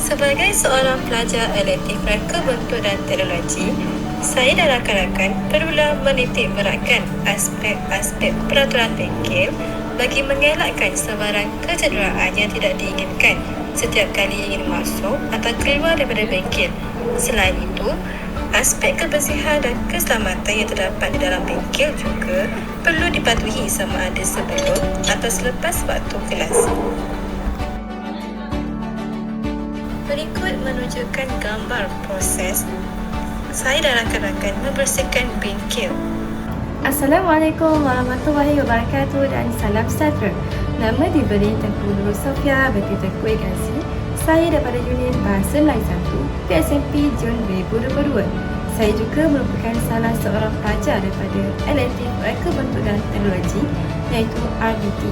Sebagai seorang pelajar elektif rangka bentuk dan teknologi, saya dan rakan-rakan perlulah menitik beratkan aspek-aspek peraturan bengkel bagi mengelakkan sebarang kecederaan yang tidak diinginkan setiap kali ingin masuk atau keluar daripada bengkel. Selain itu, aspek kebersihan dan keselamatan yang terdapat di dalam bengkel juga perlu dipatuhi sama ada sebelum atau selepas waktu kelas. Berikut menunjukkan gambar proses saya dan rakan-rakan membersihkan bengkel. Assalamualaikum warahmatullahi wabarakatuh dan salam sejahtera. Nama diberi Tengku Nurul Sofia binti Tengku Egasi. Saya daripada Unit Bahasa Melayu 1 PSMP Jun 2022. Saya juga merupakan salah seorang pelajar daripada elektif reka bentuk dan teknologi iaitu RBT.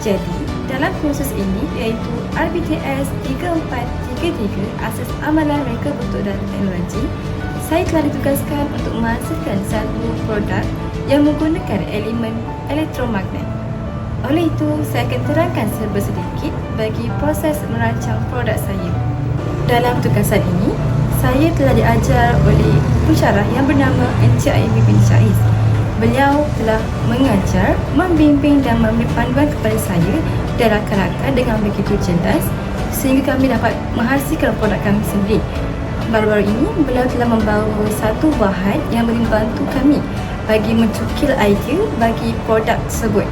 Jadi, dalam kursus ini iaitu RBTS 3433 Asas Amalan Reka Bentuk dan Teknologi, saya telah ditugaskan untuk menghasilkan satu produk yang menggunakan elemen elektromagnet. Oleh itu, saya akan terangkan serba sedikit bagi proses merancang produk saya. Dalam tugasan ini, saya telah diajar oleh pensyarah yang bernama Encik Aimi bin Syaiz. Beliau telah mengajar, membimbing dan memberi panduan kepada saya dan rakan-rakan dengan begitu jelas sehingga kami dapat menghasilkan produk kami sendiri. Baru-baru ini, beliau telah membawa satu bahan yang boleh membantu kami bagi mencukil idea bagi produk tersebut.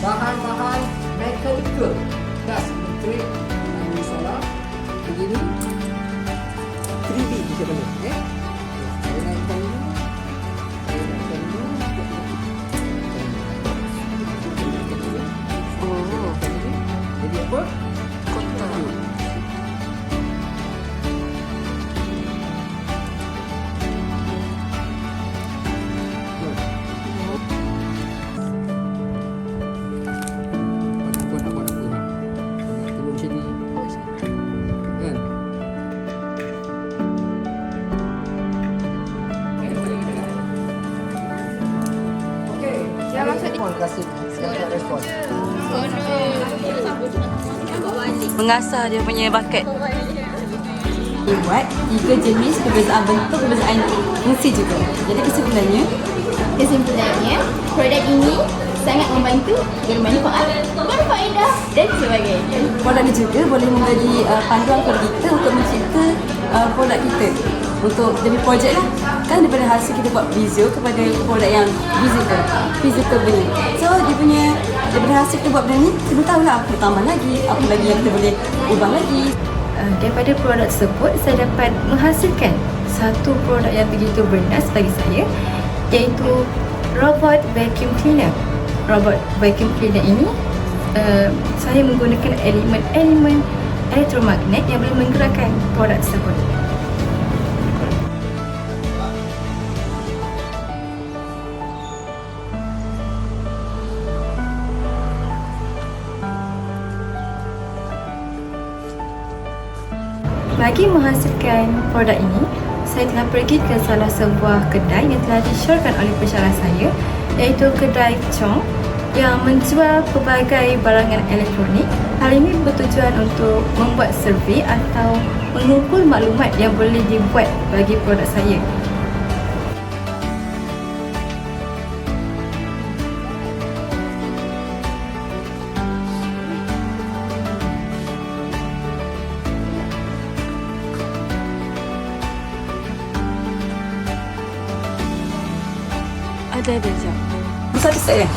Bahan-bahan mekanikal gas elektrik dan solar begini 3D kita boleh saya naikkan dulu jadi apa? Kotak Mengasah dia punya bucket. Buat 3 jenis perbezaan bentuk, perbezaan fungsi juga. Jadi kesimpulannya produk ini sangat membantu bermanfaat, berfaedah dan sebagainya. Produk ini juga boleh memberi panduan kepada kita untuk mencipta produk kita. Untuk jadi projek lah. Kan daripada hasil kita buat video kepada produk yang physical punya. So dia punya daripada hasil kita buat benda ni, kita tahulah apa tambah lagi, apa lagi yang kita boleh ubah lagi. Daripada produk tersebut, saya dapat menghasilkan satu produk yang begitu bernas bagi saya, iaitu robot vacuum cleaner. Robot vacuum cleaner ini saya menggunakan elemen elektromagnet yang boleh menggerakkan produk tersebut. Bagi menghasilkan produk ini, saya telah pergi ke salah sebuah kedai yang telah disyorkan oleh pensyarah saya, iaitu kedai Chong yang menjual pelbagai barangan elektronik. Hal ini bertujuan untuk membuat survey atau mengumpul maklumat yang boleh dibuat bagi produk saya. Ada jam. Satu set kan?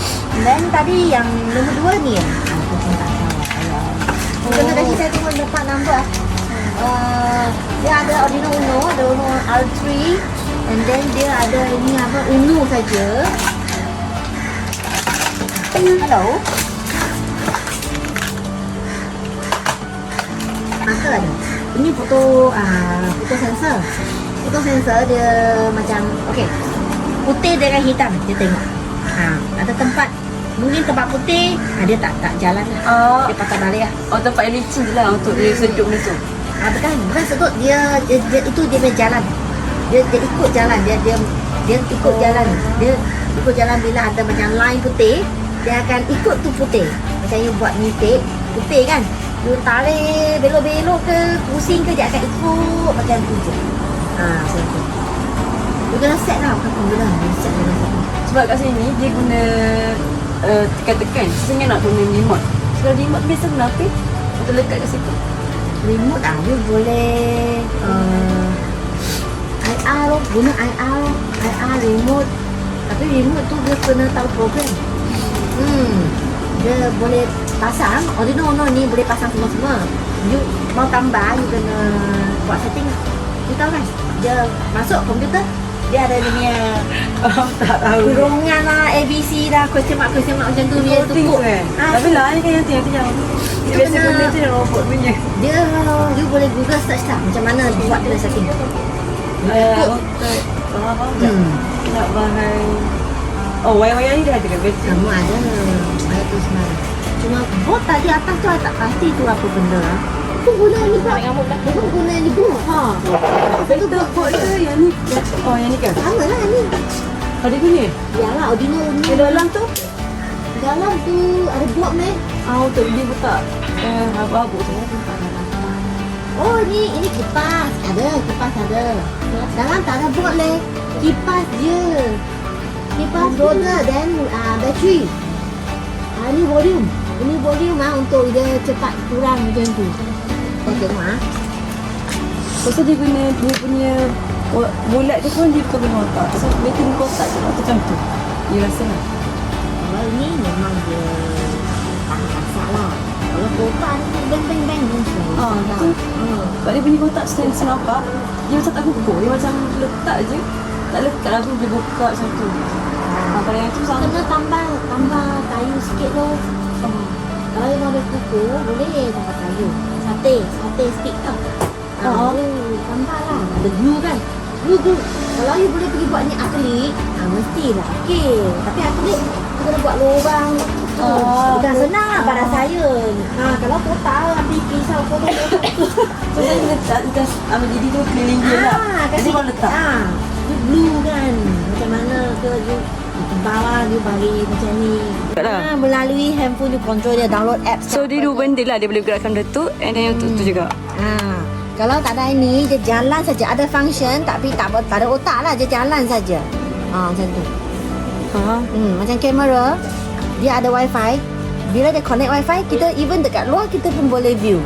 Dan tadi yang nombor 2 ni aku pun tak tahu. Kena kasi saya tengok dapat nombor. Dia ada Arduino Uno, ada Uno R3, and then dia ada ini apa, Uno saja. Hello. Maka ada. Ini foto sensor. Foto sensor dia macam okey. Putih dengan hitam dia tengok. Ada tempat mungkin tempat putih, dia tak jalan lah. Dia patah balik lah. Tempat yang licin je lah untuk dia sejuk macam tu. Bukan sedut, dia itu dia punya jalan. Dia ikut jalan, dia ikut jalan. Dia ikut jalan bila ada macam line putih, dia akan ikut tu putih. macam you buat mistake, putih kan? You tarik belok-belok ke, pusing ke, dia akan ikut macam tu je. Macam tu. You kena set lah, bukan guna. Set dengan set. Sebab kat sini dia guna tekan-tekan. Sesungguhnya nak guna remote. Kalau remote biasa guna apa? Untuk lekat kat situ. Remote you boleh IR loh, guna IR remote. Tapi remote tu dia kena tahu program. Dia boleh pasang, Arduino ni boleh pasang semua-semua. You mau tambah, you kena buat setting. You tahu kan? Dia masuk komputer, dia ada dia punya Tak tahu. kurungan lah, ABC dah, question mark macam tu dia Tengok tukuk. kan. Tapi lah ni kan yang tu yang Itu biasa kena- guna tu yang robot punya. Dia you boleh Google search lah macam mana buat dia setting. Untuk nak bahan. Oh, wayang-wayang ni dah ada kan? Betul. Semua ada. Ada tu semua. Cuma bot tadi atas tu I tak pasti tu apa benda lah. Tu guna ni pula. Dia pun guna ni pun. Betul bot ke yang ni? Oh, yang ni kan? Sama lah ni. Ada guna? Yalah Arduino ni. Di dalam tu? Dalam tu ada bot ni. Untuk dia letak abu-abu tu. Oh ni kipas. Kipas ada. Dalam tak ada bot leh. Kipas je. Kipas roda dan bateri. Ni volume. Ini volume untuk dia cepat kurang macam tu. Kau tengok Pasal dia guna dia punya bulat tu pun dia bukan guna otak. So dia kena kotak je macam tu. Dia rasa lah. Kalau ini memang dia masak lah. Kalau kotak ni bang macam Tu. Sebab dia punya kotak sense nampak. Dia macam tak kukuh. Dia macam letak je. Tak letak lah pun dia buka macam tu. Kalau yang tu sama. kena tambah kayu sikit loh. Kalau you mau kuku boleh tambah kayu. Sate stick tau. Boleh tambah lah. Ada glue kan. Glue. Kalau you boleh pergi buat ni akrilik, mestilah okey. Tapi akrilik you kena buat lubang. Bukan senang lah pada saya. Kalau kotak ambil pisau potong. So dia letak ambil jadi tu keliling dia lah. Jadi baru letak. You glue kan. Macam mana ke you bawah you bagi macam ni. Taklah. Melalui handphone you control dia, download apps. So dia dua benda lah. Dia boleh gerakkan benda tu and then yang tu juga. Kalau tak ada ini, dia jalan saja. Ada function tapi tak ada otak lah. Dia jalan saja. Macam tu. Macam kamera, dia ada wifi. Bila dia connect wifi, kita even dekat luar kita pun boleh view.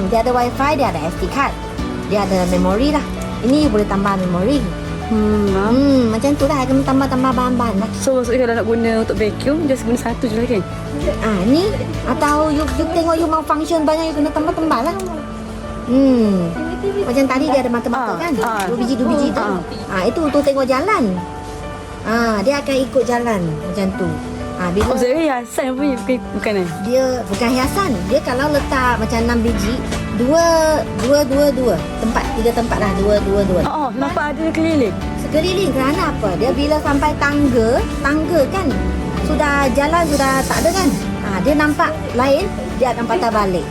Dia ada wifi, dia ada SD card. Dia ada memori lah. Ini you boleh tambah memori. Macam tu lah. Kena tambah-tambah bahan-bahan lah. So maksudnya kalau nak guna untuk vacuum, just guna satu je lah kan? Ni atau you tengok you mau function banyak, you kena tambah-tambah lah. Macam tadi dia ada mata-mata kan? Dua biji tu. Itu untuk tengok jalan. Dia akan ikut jalan macam tu. Bila Oh, saya hiasan punya bukan kan? dia bukan hiasan. Dia kalau letak macam 6 biji, dua tempat, 3 tempat lah, dua. Nampak ada keliling. Sekeliling kerana apa? Dia bila sampai tangga kan sudah jalan sudah tak ada kan? Dia nampak lain, dia akan patah balik.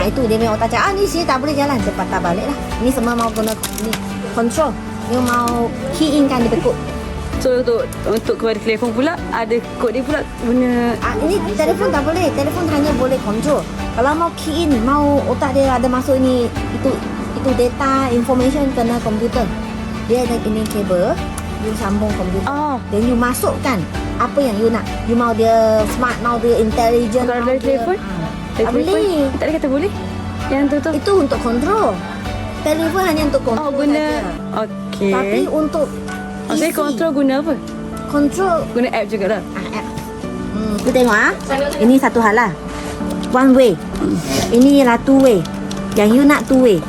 Itu dia punya otak cakap, ni sini tak boleh jalan, dia patah balik lah. Ni semua mau guna ni control. Dia mau key in kan dia tekuk. So untuk kepada telefon pula ada kod dia pula guna. Ini telefon tak boleh. Telefon hanya boleh control. Kalau mau key in, mau otak dia ada masuk ini, itu data information kena komputer. Dia ada ini kabel, you sambung komputer. Then you masukkan apa yang you nak. You mau dia smart, mau dia intelligent. Kalau mau dari dia- telefon? Tak boleh. Tak ada kata boleh. Yang tu. Itu untuk kontrol. Telefon hanya untuk kontrol Guna. saja. Okey. Tapi untuk Maksudnya kontrol guna apa? Kontrol Guna app jugalah. app. Kita tengok Ini satu hal lah. One way. Ini ialah two way. Yang you nak two way.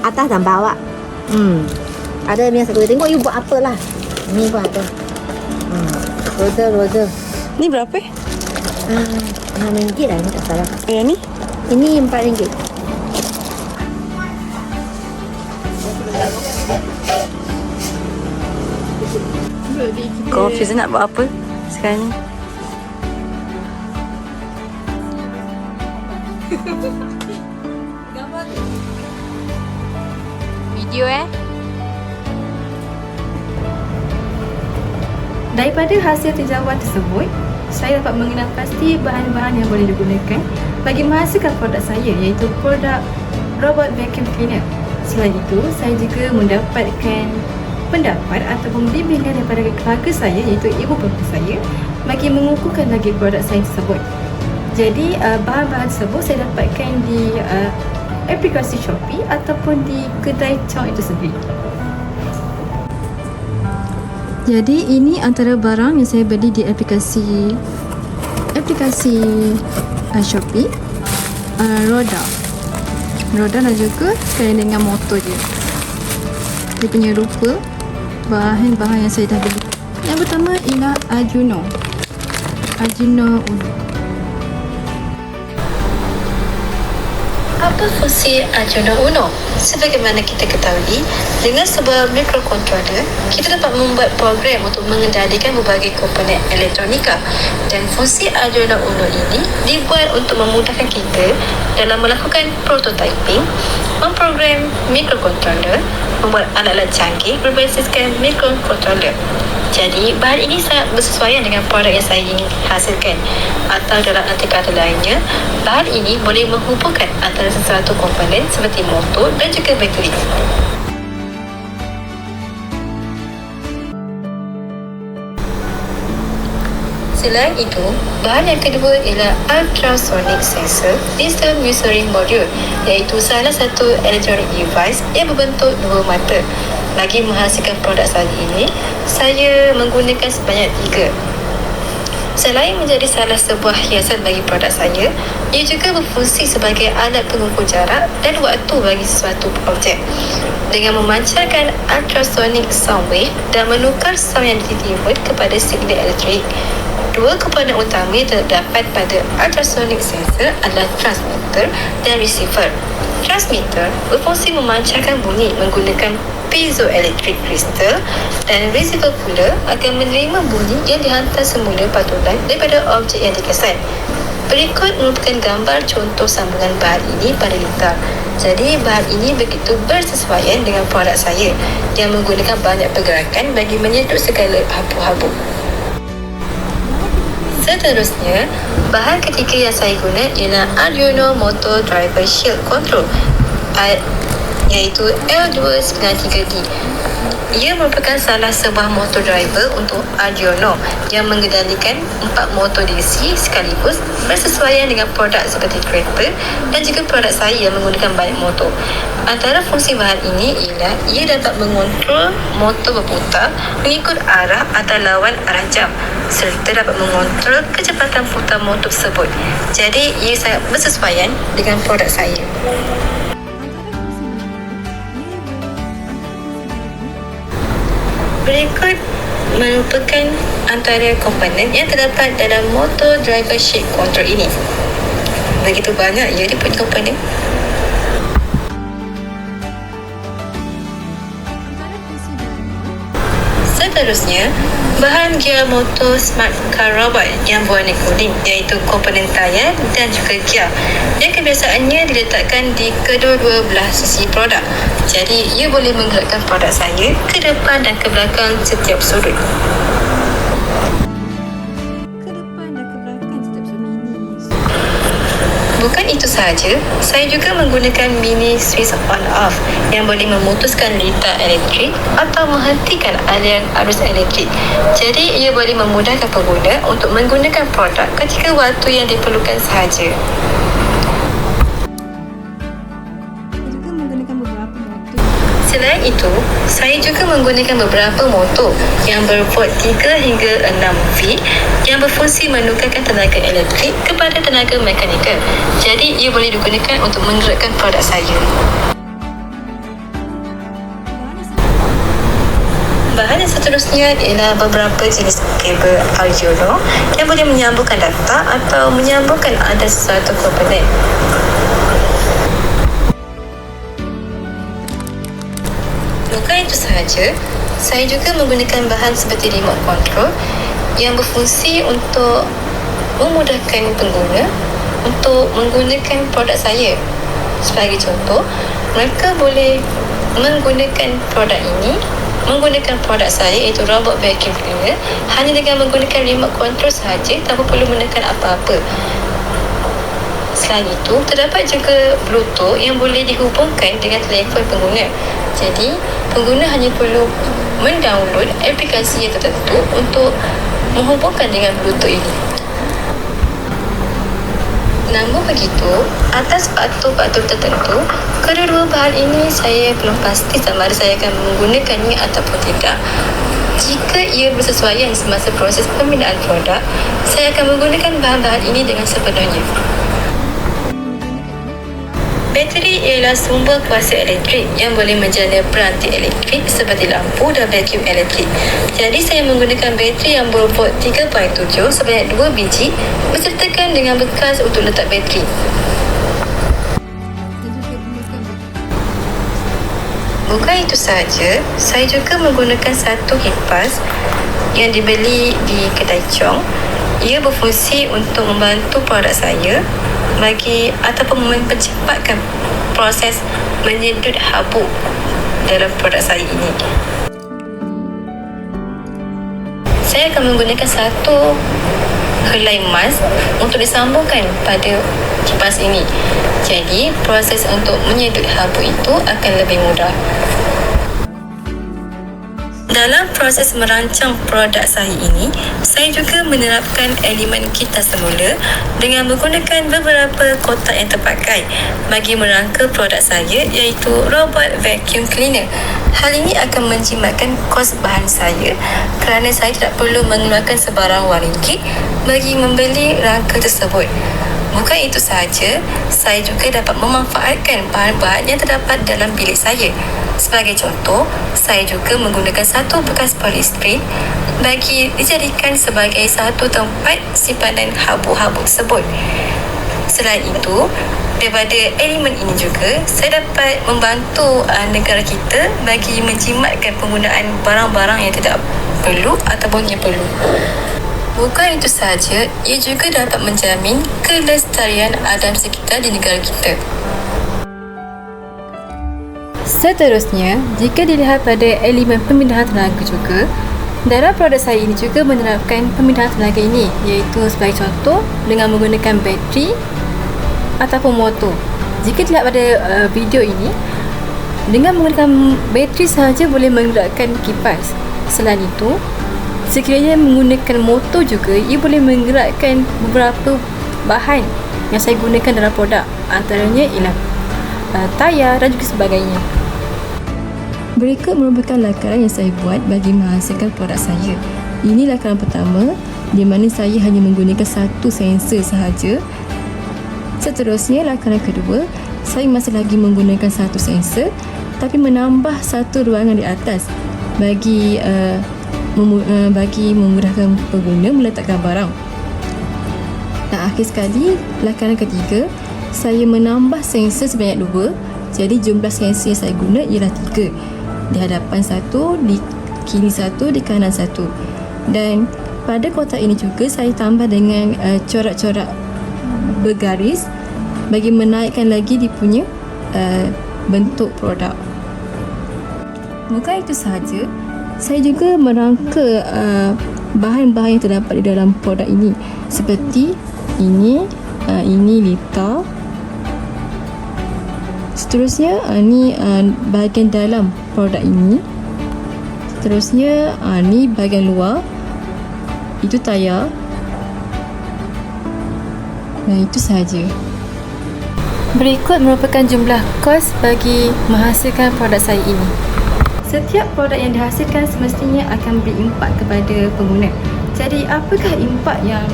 Atas dan bawah. Ada punya satu way. Tengok you buat apa lah. Ni pun ada. Roda. Ni berapa? RM6 lah ni tak salah. Yang ni? Ini RM4. Confused nak buat apa sekarang ni? Video Daripada hasil tinjauan tersebut, saya dapat mengenal pasti bahan-bahan yang boleh digunakan bagi menghasilkan produk saya, iaitu produk robot vacuum cleaner. Selain itu, saya juga mendapatkan pendapat ataupun bimbingan daripada keluarga saya, iaitu ibu bapa saya, bagi mengukuhkan lagi produk saya tersebut. Jadi bahan-bahan tersebut saya dapatkan di aplikasi Shopee ataupun di kedai Chong itu sendiri. Jadi ini antara barang yang saya beli di aplikasi Shopee. Roda dan juga sekali dengan motor dia. Dia punya rupa bahan-bahan yang saya dah beli. Yang pertama ialah Arduino Uno. Apa fungsi Arduino Uno? Sebagaimana kita ketahui, dengan sebuah microcontroller, kita dapat membuat program untuk mengendalikan berbagai komponen elektronika, dan fungsi Arduino Uno ini dibuat untuk memudahkan kita dalam melakukan prototyping, memprogram microcontroller, membuat alat-alat canggih berbasiskan microcontroller. Jadi, bahan ini sangat bersesuaian dengan produk yang saya ingin hasilkan. Atau dalam arti kata lainnya, bahan ini boleh menghubungkan antara sesuatu komponen seperti motor dan juga bateri. Selain itu, bahan yang kedua ialah ultrasonic sensor digital measuring module, iaitu salah satu electronic device yang berbentuk dua mata. Bagi menghasilkan produk saya ini, saya menggunakan sebanyak 3. Selain menjadi salah sebuah hiasan bagi produk saya, ia juga berfungsi sebagai alat pengukur jarak dan waktu bagi sesuatu objek. Dengan memancarkan ultrasonic sound wave dan menukar sound yang ditimbun kepada signal elektrik. Dua komponen utama yang terdapat pada ultrasonic sensor adalah transmitter dan receiver. Transmitter berfungsi memancarkan bunyi menggunakan piezoelectric crystal, dan receiver pula akan menerima bunyi yang dihantar semula patulan daripada objek yang dikesan. Berikut merupakan gambar contoh sambungan bahan ini pada litar. Jadi bahan ini begitu bersesuaian dengan produk saya yang menggunakan banyak pergerakan bagi menyedut segala habu-habu. Seterusnya, bahan ketiga yang saya guna ialah Arduino Motor Driver Shield Control, iaitu L293D. Ia merupakan salah sebuah motor driver untuk Arduino yang mengendalikan 4 motor DC sekaligus, bersesuaian dengan produk seperti kereta dan juga produk saya yang menggunakan banyak motor. Antara fungsi bahan ini ialah ia dapat mengontrol motor berputar mengikut arah atau lawan arah jam, serta dapat mengontrol kecepatan putar motor tersebut. Jadi ia sangat bersesuaian dengan produk saya. Berikut merupakan antara komponen yang terdapat dalam motor driver shield control ini. Begitu banyak ia punya komponen. Seterusnya, bahan gear motor smart car robot yang berwarna kuning, iaitu komponen tayar dan juga gear yang kebiasaannya diletakkan di kedua-dua belah sisi produk. Jadi, ia boleh menggerakkan produk saya ke depan dan ke belakang setiap sudut. Bukan itu sahaja, saya juga menggunakan mini switch on off yang boleh memutuskan litar elektrik atau menghentikan aliran arus elektrik. Jadi ia boleh memudahkan pengguna untuk menggunakan produk ketika waktu yang diperlukan sahaja. Selain itu, saya juga menggunakan beberapa motor yang berbobot 3 hingga 6 V yang berfungsi menukarkan tenaga elektrik kepada tenaga mekanikal. Jadi, ia boleh digunakan untuk menggerakkan produk saya. Bahan yang seterusnya ialah beberapa jenis kabel Arduino yang boleh menyambungkan data atau menyambungkan ada sesuatu komponen. Bukan itu sahaja, saya juga menggunakan bahan seperti remote control yang berfungsi untuk memudahkan pengguna untuk menggunakan produk saya. Sebagai contoh, mereka boleh menggunakan produk ini menggunakan produk saya iaitu robot vacuum cleaner hanya dengan menggunakan remote control sahaja tanpa perlu menekan apa-apa. Selain itu, terdapat juga Bluetooth yang boleh dihubungkan dengan telefon pengguna. Jadi, pengguna hanya perlu mendownload aplikasi yang tertentu untuk menghubungkan dengan Bluetooth ini. Namun begitu, atas faktor-faktor tertentu, kedua-dua bahan ini saya belum pasti sama ada saya akan menggunakannya ataupun tidak. Jika ia bersesuaian semasa proses pembinaan produk, saya akan menggunakan bahan-bahan ini dengan sepenuhnya. Bateri ialah sumber kuasa elektrik yang boleh menjana peranti elektrik seperti lampu dan vacuum elektrik. Jadi saya menggunakan bateri yang bervot 3.7 sebanyak 2 biji bersertakan dengan bekas untuk letak bateri. Bukan itu sahaja, saya juga menggunakan satu kipas yang dibeli di kedai Chong. Ia berfungsi untuk membantu produk saya bagi ataupun mempercepatkan proses menyedut habuk dalam produk saya ini. Saya akan menggunakan satu helai emas untuk disambungkan pada kipas ini. Jadi, proses untuk menyedut habuk itu akan lebih mudah. Dalam proses merancang produk saya ini, saya juga menerapkan elemen kita semula dengan menggunakan beberapa kotak yang terpakai bagi merangka produk saya iaitu robot vacuum cleaner. Hal ini akan menjimatkan kos bahan saya kerana saya tidak perlu mengeluarkan sebarang wang ringgit bagi membeli rangka tersebut. Bukan itu sahaja, saya juga dapat memanfaatkan bahan-bahan yang terdapat dalam bilik saya. Sebagai contoh, saya juga menggunakan satu bekas polystyrene bagi dijadikan sebagai satu tempat simpanan habuk-habuk tersebut. Selain itu, daripada elemen ini juga, saya dapat membantu negara kita bagi menjimatkan penggunaan barang-barang yang tidak perlu ataupun yang perlu. Bukan itu sahaja, ia juga dapat menjamin kelestarian alam sekitar di negara kita. Seterusnya, jika dilihat pada elemen pemindahan tenaga juga, dalam produk saya ini juga menerapkan pemindahan tenaga ini, iaitu sebagai contoh dengan menggunakan bateri ataupun motor. Jika dilihat pada video ini, dengan menggunakan bateri sahaja boleh menggerakkan kipas. Selain itu, sekiranya menggunakan motor juga, ia boleh menggerakkan beberapa bahan yang saya gunakan dalam produk. Antaranya ialah tayar dan juga sebagainya. Berikut merupakan lakaran yang saya buat bagi menghasilkan produk saya. Ini lakaran pertama di mana saya hanya menggunakan satu sensor sahaja. Seterusnya, lakaran kedua, saya masih lagi menggunakan satu sensor tapi menambah satu ruangan di atas bagi memudahkan pengguna meletakkan barang. Dan akhir sekali, lakaran ketiga, saya menambah sensor sebanyak 2. Jadi jumlah sensor yang saya guna ialah 3. Di hadapan satu, di kiri satu, di kanan satu. Dan pada kotak ini juga saya tambah dengan corak-corak bergaris bagi menaikkan lagi dia punya bentuk produk. Bukan itu sahaja, saya juga merangka bahan-bahan yang terdapat di dalam produk ini, seperti ini litar. Seterusnya, ini bahagian dalam produk ini. Seterusnya, ini bahagian luar, itu tayar. Dan itu sahaja. Berikut merupakan jumlah kos bagi menghasilkan produk saya ini. Setiap produk yang dihasilkan semestinya akan beri impak kepada pengguna. Jadi, apakah impak yang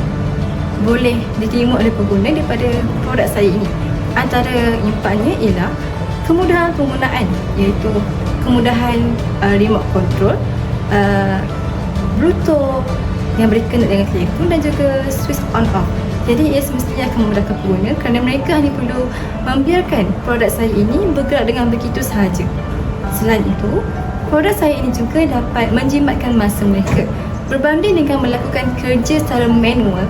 boleh diterima oleh pengguna daripada produk saya ini? Antara impaknya ialah kemudahan penggunaan, iaitu kemudahan remote control, Bluetooth yang berkaitan dengan telefon dan juga switch on off. Jadi ia semestinya akan memudahkan pengguna kerana mereka hanya perlu membiarkan produk saya ini bergerak dengan begitu sahaja. Selain itu, produk saya ini juga dapat menjimatkan masa mereka. Berbanding dengan melakukan kerja secara manual,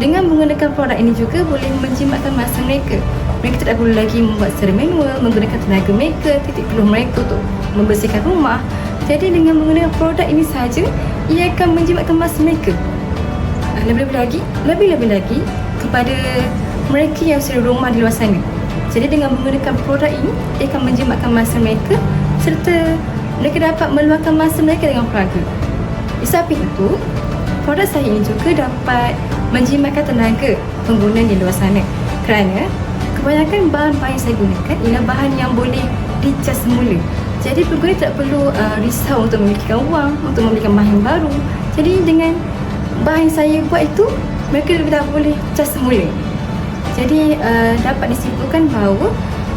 dengan menggunakan produk ini juga boleh menjimatkan masa mereka. Mereka tidak perlu lagi membuat secara manual, menggunakan tenaga mereka, titik peluh mereka untuk membersihkan rumah Jadi dengan menggunakan produk ini saja, ia akan menjimatkan masa mereka. Lebih-lebih lagi kepada mereka yang sudah rumah di luar sana. Jadi dengan menggunakan produk ini, ia akan menjimatkan masa mereka serta mereka dapat meluangkan masa mereka dengan keluarga. Di samping itu, produk saya ini juga dapat menjimatkan tenaga pengguna di luar sana kerana kebanyakan bahan-bahan yang saya gunakan ialah bahan yang boleh dicas semula. Jadi pengguna tak perlu risau untuk memikirkan wang, untuk membelikan bahan baru. Jadi dengan bahan yang saya buat itu, mereka dah boleh cas semula. Jadi dapat disimpulkan bahawa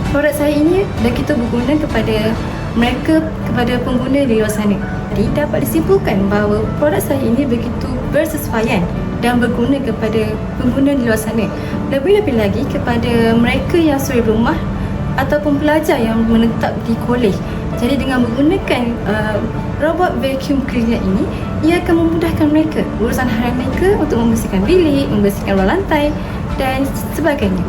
produk saya ini begitu berguna kepada mereka, kepada pengguna di luar sana. Jadi dapat disimpulkan bahawa produk saya ini begitu bersesuaian dan berguna kepada pengguna di luar sana. Lebih-lebih lagi kepada mereka yang suri rumah ataupun pelajar yang menetap di kolej. Jadi dengan menggunakan robot vacuum cleaner ini, ia akan memudahkan mereka urusan harian mereka untuk membersihkan bilik, membersihkan ruang lantai dan sebagainya.